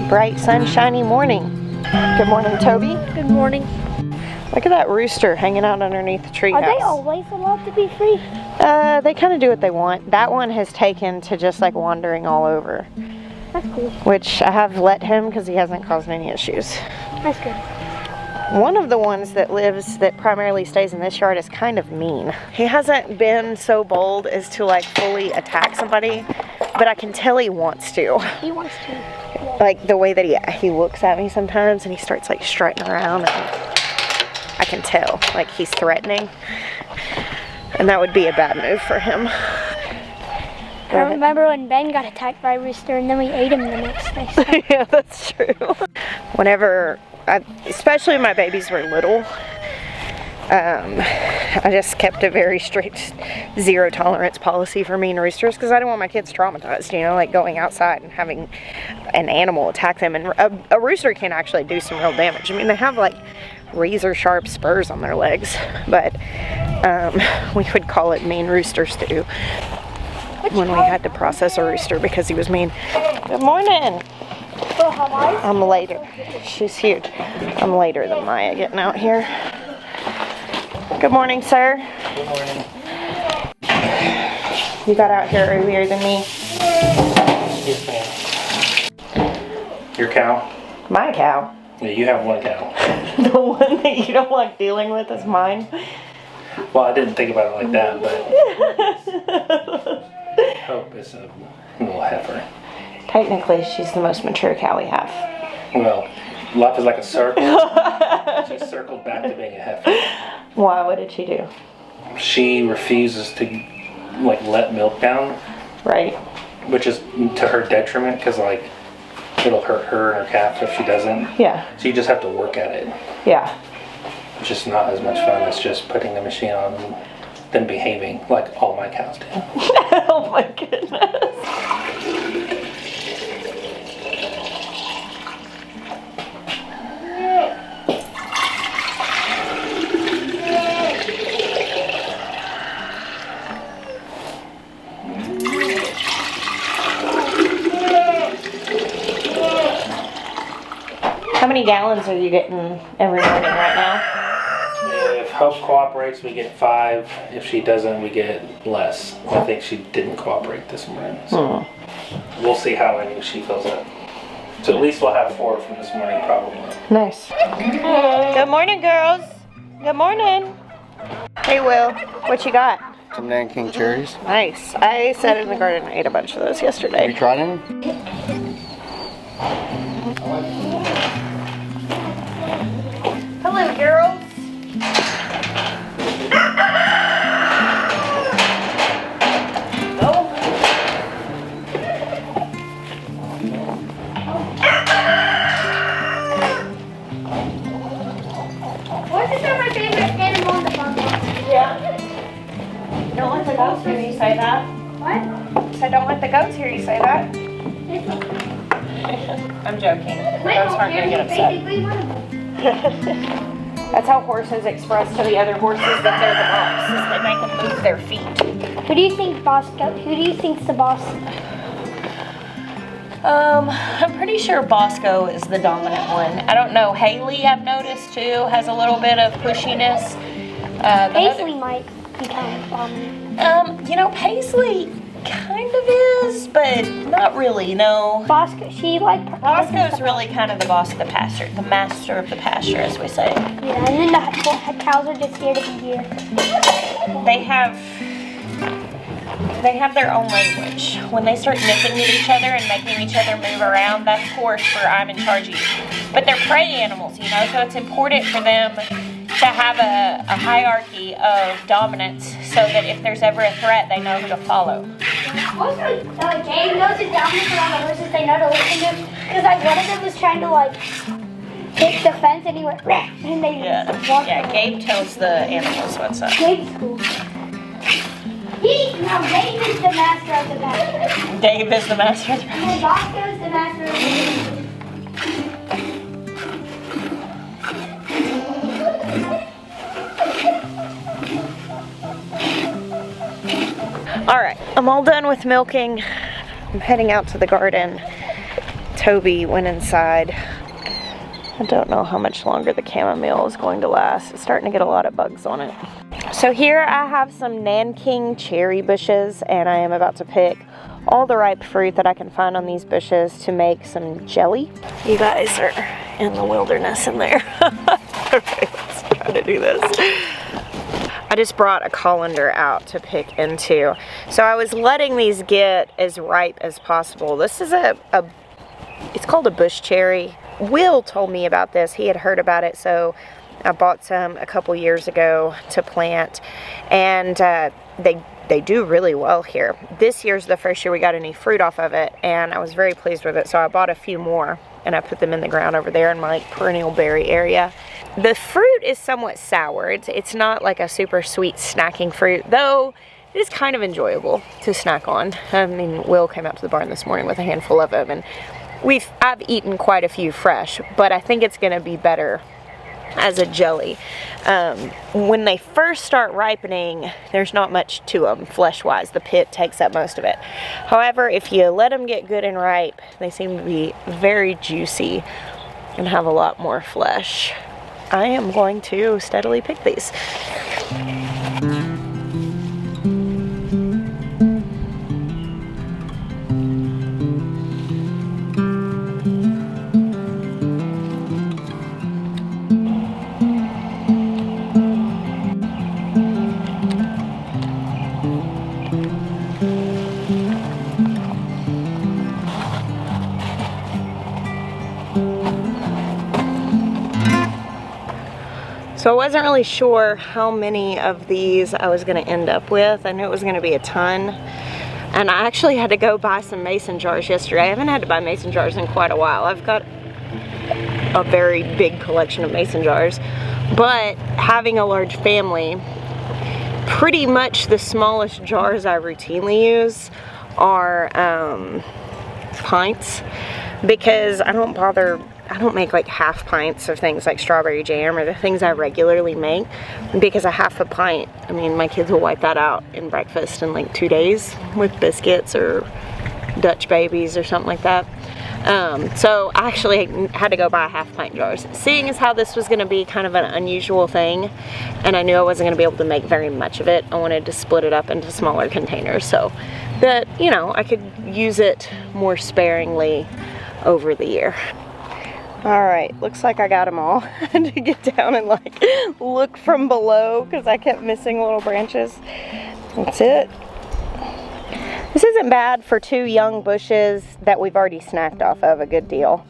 bright, sunshiny morning. Good morning, Toby. Good morning. Look at that rooster hanging out underneath the treehouse. Are they always allowed to be free? They kind of do what they want. That one has taken to just like wandering all over. That's cool. Which I have let him because he hasn't caused any issues. That's good. One of the ones that primarily stays in this yard is kind of mean. He hasn't been so bold as to like fully attack somebody, but I can tell he wants to. He wants to. Like the way that he looks at me sometimes and he starts like strutting around, and I can tell like he's threatening, and that would be a bad move for him. I remember when Ben got attacked by a rooster and then we ate him the next day. So. Yeah, that's true. Whenever, especially when my babies were little, I just kept a very strict zero tolerance policy for mean roosters because I didn't want my kids traumatized, you know, like going outside and having an animal attack them. And a rooster can actually do some real damage. I mean, they have like razor sharp spurs on their legs, but we would call it mean rooster stew when we had to process a rooster because he was mean. Good morning. I'm later. She's huge. I'm later than Maya getting out here. Good morning, sir. Good morning. You got out here earlier than me. Yes, ma'am. Your cow? My cow. Yeah, you have one cow. The one that you don't like dealing with is mine. Well, I didn't think about it like that, but Hope is a little heifer. Technically, she's the most mature cow we have. Well, life is like a circle. She circled back to being a heifer. Why? What did she do? She refuses to like let milk down. Right. Which is to her detriment because like it'll hurt her and her calf if she doesn't. Yeah. So you just have to work at it. Yeah. It's just not as much fun as just putting the machine on and then behaving like all my cows do. Oh my goodness. How many gallons are you getting every morning right now? If Hope cooperates, we get 5. If she doesn't, we get less. I think she didn't cooperate this morning. So we'll see how many she fills up. So at least we'll have 4 from this morning probably. Nice. Good morning, girls. Good morning. Hey, Will. What you got? Some Nanking cherries. Nice. I sat in the garden and ate a bunch of those yesterday. Have you tried any? Hello, girls. What's my favorite animal in the farm? Yeah. Don't let the goats hear you say that. What? So don't let the goats hear you say that. I'm joking. Goats aren't going to get upset. That's how horses express to the other horses that they're the boss, is they make them move their feet. Who do you think Who do you think's the boss? I'm pretty sure Bosco is the dominant one. I don't know. Haley, I've noticed too, has a little bit of pushiness. Paisley might become dominant. You know, Paisley kind of is, but not really, no. Bosco's really kind of the boss of the pasture, the master of the pasture, as we say. Yeah, and then the cows are just here to be here. They have their own language. When they start nipping at each other and making each other move around, that's horse for I'm in charge of you. But they're prey animals, you know, so it's important for them to have a hierarchy of dominance so that if there's ever a threat, they know who to follow. Also, Gabe knows his dominance around the horses they know to listen to. Because like one of them was trying to like hit the fence and he went and they walked away. Gabe tells the animals what's up. Gabe's cool. Dave is the master of the pasture. Dave is the master of the pasture. And Bosco is the master of the All right, I'm all done with milking. I'm heading out to the garden Toby went inside. I don't know how much longer the chamomile is going to last. It's starting to get a lot of bugs on it. So here I have some Nanking cherry bushes, and I am about to pick all the ripe fruit that I can find on these bushes to make some jelly. You guys are in the wilderness in there. Okay, let's try to do this. I just brought a colander out to pick into. So I was letting these get as ripe as possible. This is it's called a bush cherry. Will told me about this. He had heard about it, so I bought some a couple years ago to plant, and they do really well here. This year's the first year we got any fruit off of it, and I was very pleased with it, so I bought a few more, and I put them in the ground over there in my perennial berry area. The fruit is somewhat sour. It's not like a super sweet snacking fruit, though it is kind of enjoyable to snack on. I mean, Will came out to the barn this morning with a handful of them, and I've eaten quite a few fresh, but I think it's gonna be better as a jelly. When they first start ripening, there's not much to them flesh-wise. The pit takes up most of it. However, if you let them get good and ripe, they seem to be very juicy and have a lot more flesh. I am going to steadily pick these. So I wasn't really sure how many of these I was going to end up with. I knew it was going to be a ton. And I actually had to go buy some mason jars yesterday. I haven't had to buy mason jars in quite a while. I've got a very big collection of mason jars. But having a large family, pretty much the smallest jars I routinely use are pints, because I don't make like half pints of things like strawberry jam or the things I regularly make, because a half a pint, I mean, my kids will wipe that out in breakfast in like 2 days with biscuits or Dutch babies or something like that. So I actually had to go buy half pint jars. Seeing as how this was going to be kind of an unusual thing, and I knew I wasn't going to be able to make very much of it, I wanted to split it up into smaller containers so that, you know, I could use it more sparingly over the year. Alright, looks like I got them all. I had to get down and like look from below because I kept missing little branches. That's it. This isn't bad for 2 young bushes that we've already snacked off of a good deal.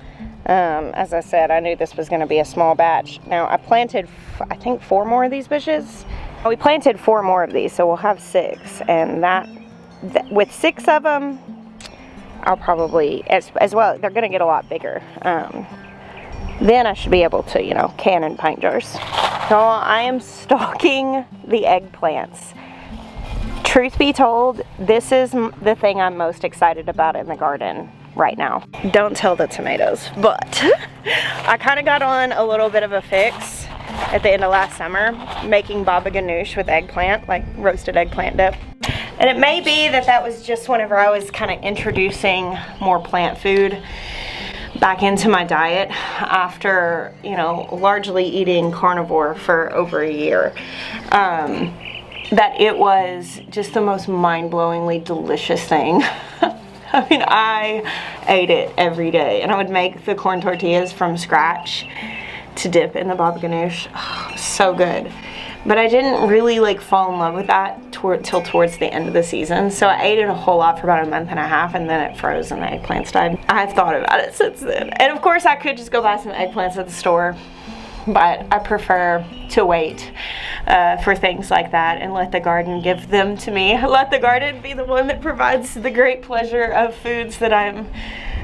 As I said, I knew this was going to be a small batch. Now, I planted, I think, 4 more of these bushes. We planted 4 more of these, so we'll have 6. And with 6 of them, I'll probably, as well, they're going to get a lot bigger. Then I should be able to, you know, can in pint jars. So I am stalking the eggplants. Truth be told, this is the thing I'm most excited about in the garden right now. Don't tell the tomatoes, but I kind of got on a little bit of a fix at the end of last summer, making baba ganoush with eggplant, like roasted eggplant dip. And it may be that was just whenever I was kind of introducing more plant food back into my diet after, you know, largely eating carnivore for over a year. That it was just the most mind-blowingly delicious thing. I mean, I ate it every day, and I would make the corn tortillas from scratch to dip in the baba ganoush. Oh, so good. But I didn't really like fall in love with that till towards the end of the season. So I ate it a whole lot for about a month and a half, and then it froze and the eggplants died. I've thought about it since then. And of course I could just go buy some eggplants at the store, but I prefer to wait for things like that and let the garden give them to me. Let the garden be the one that provides the great pleasure of foods that I'm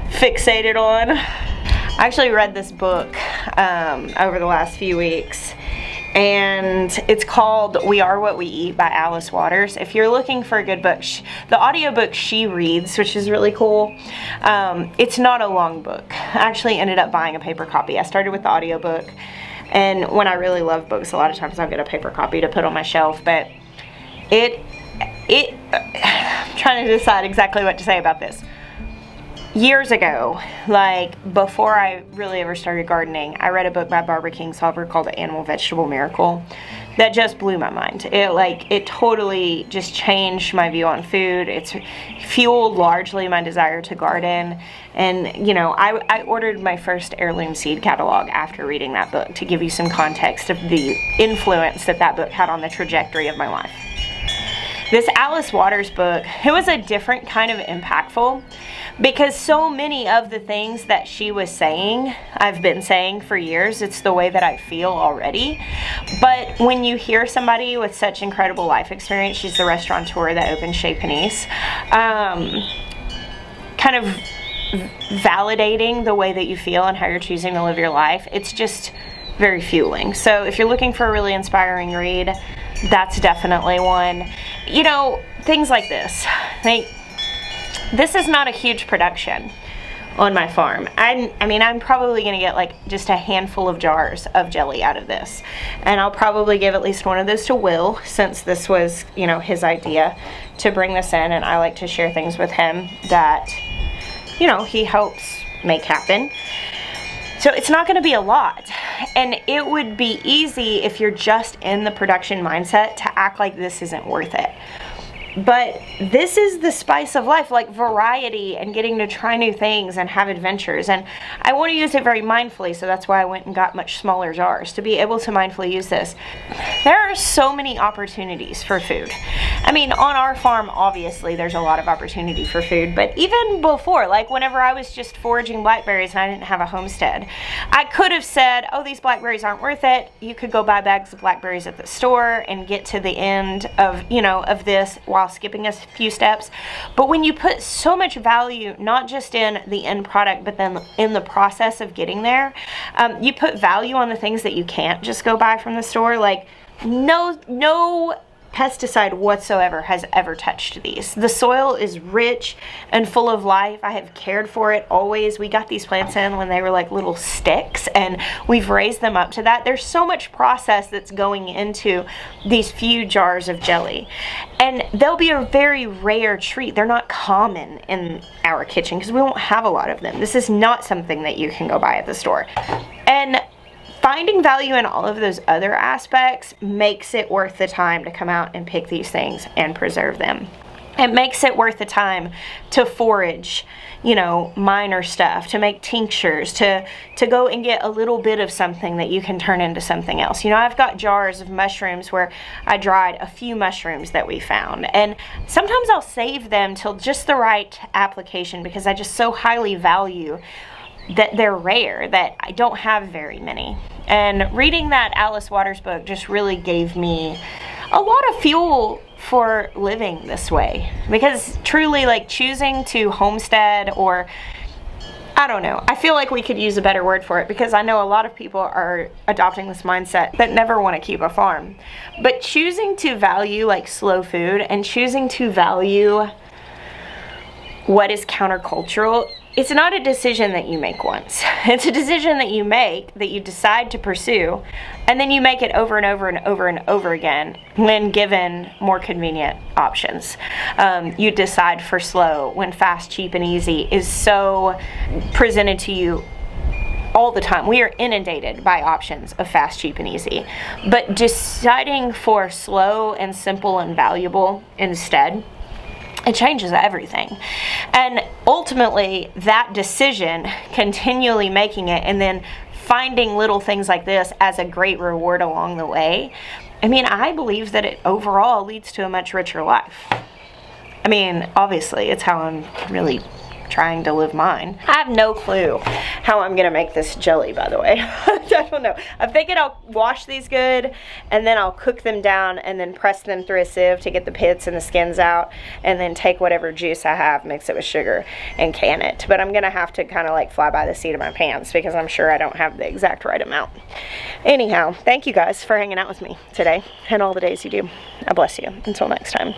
fixated on. I actually read this book over the last few weeks, and it's called We Are What We Eat by Alice Waters. If you're looking for a good book, the audiobook she reads, which is really cool, it's not a long book. I actually ended up buying a paper copy. I started with the audiobook, and when I really love books, a lot of times I'll get a paper copy to put on my shelf, but I'm trying to decide exactly what to say about this. years ago, like before I really ever started gardening, I read a book by Barbara Kingsolver called The Animal Vegetable Miracle that just blew my mind. It totally just changed my view on food. It's fueled largely my desire to garden. And, you know, I ordered my first heirloom seed catalog after reading that book, to give you some context of the influence that book had on the trajectory of my life. This Alice Waters book, it was a different kind of impactful, because so many of the things that she was saying, I've been saying for years. It's the way that I feel already. But when you hear somebody with such incredible life experience, she's the restaurateur that opened Chez Panisse, kind of validating the way that you feel and how you're choosing to live your life, it's just very fueling. So if you're looking for a really inspiring read, that's definitely one. You know, things like this. This is not a huge production on my farm. I mean, I'm probably going to get like just a handful of jars of jelly out of this. And I'll probably give at least one of those to Will, since this was, you know, his idea to bring this in. And I like to share things with him that, you know, he helps make happen. So it's not going to be a lot. And it would be easy if you're just in the production mindset to act like this isn't worth it. But this is the spice of life, like variety and getting to try new things and have adventures. And I want to use it very mindfully, so that's why I went and got much smaller jars, to be able to mindfully use this. There are so many opportunities for food. I mean, on our farm, obviously, there's a lot of opportunity for food. But even before, like whenever I was just foraging blackberries and I didn't have a homestead, I could have said, oh, these blackberries aren't worth it. You could go buy bags of blackberries at the store and get to the end of, you know, of this while skipping a few steps. But when you put so much value, not just in the end product, but then in the process of getting there, you put value on the things that you can't just go buy from the store. Like no pesticide whatsoever has ever touched these. The soil is rich and full of life. I have cared for it always. We got these plants in when they were like little sticks, and we've raised them up to that. There's so much process that's going into these few jars of jelly, and they'll be a very rare treat. They're not common in our kitchen because we won't have a lot of them. This is not something that you can go buy at the store. And finding value in all of those other aspects makes it worth the time to come out and pick these things and preserve them. It makes it worth the time to forage, you know, minor stuff, to make tinctures, to go and get a little bit of something that you can turn into something else. You know, I've got jars of mushrooms where I dried a few mushrooms that we found, and sometimes I'll save them till just the right application because I just so highly value that they're rare, that I don't have very many. And reading that Alice Waters book just really gave me a lot of fuel for living this way, because truly, like, choosing to homestead, or I don't know, I feel like we could use a better word for it, because I know a lot of people are adopting this mindset that never want to keep a farm, but choosing to value like slow food and choosing to value what is countercultural, it's not a decision that you make once. It's a decision that you make, that you decide to pursue, and then you make it over and over and over and over again when given more convenient options. You decide for slow when fast, cheap, and easy is so presented to you all the time. We are inundated by options of fast, cheap, and easy. But deciding for slow and simple and valuable instead, it changes everything. And ultimately, that decision, continually making it and then finding little things like this as a great reward along the way, I mean, I believe that it overall leads to a much richer life. I mean, obviously, it's how I'm really trying to live mine. I have no clue how I'm gonna make this jelly, by the way. I don't know. I'm thinking I'll wash these good, and then I'll cook them down and then press them through a sieve to get the pits and the skins out, and then take whatever juice I have, mix it with sugar, and can it. But I'm gonna have to kind of like fly by the seat of my pants, because I'm sure I don't have the exact right amount. Anyhow, thank you guys for hanging out with me today and all the days you do. I bless you. Until next time.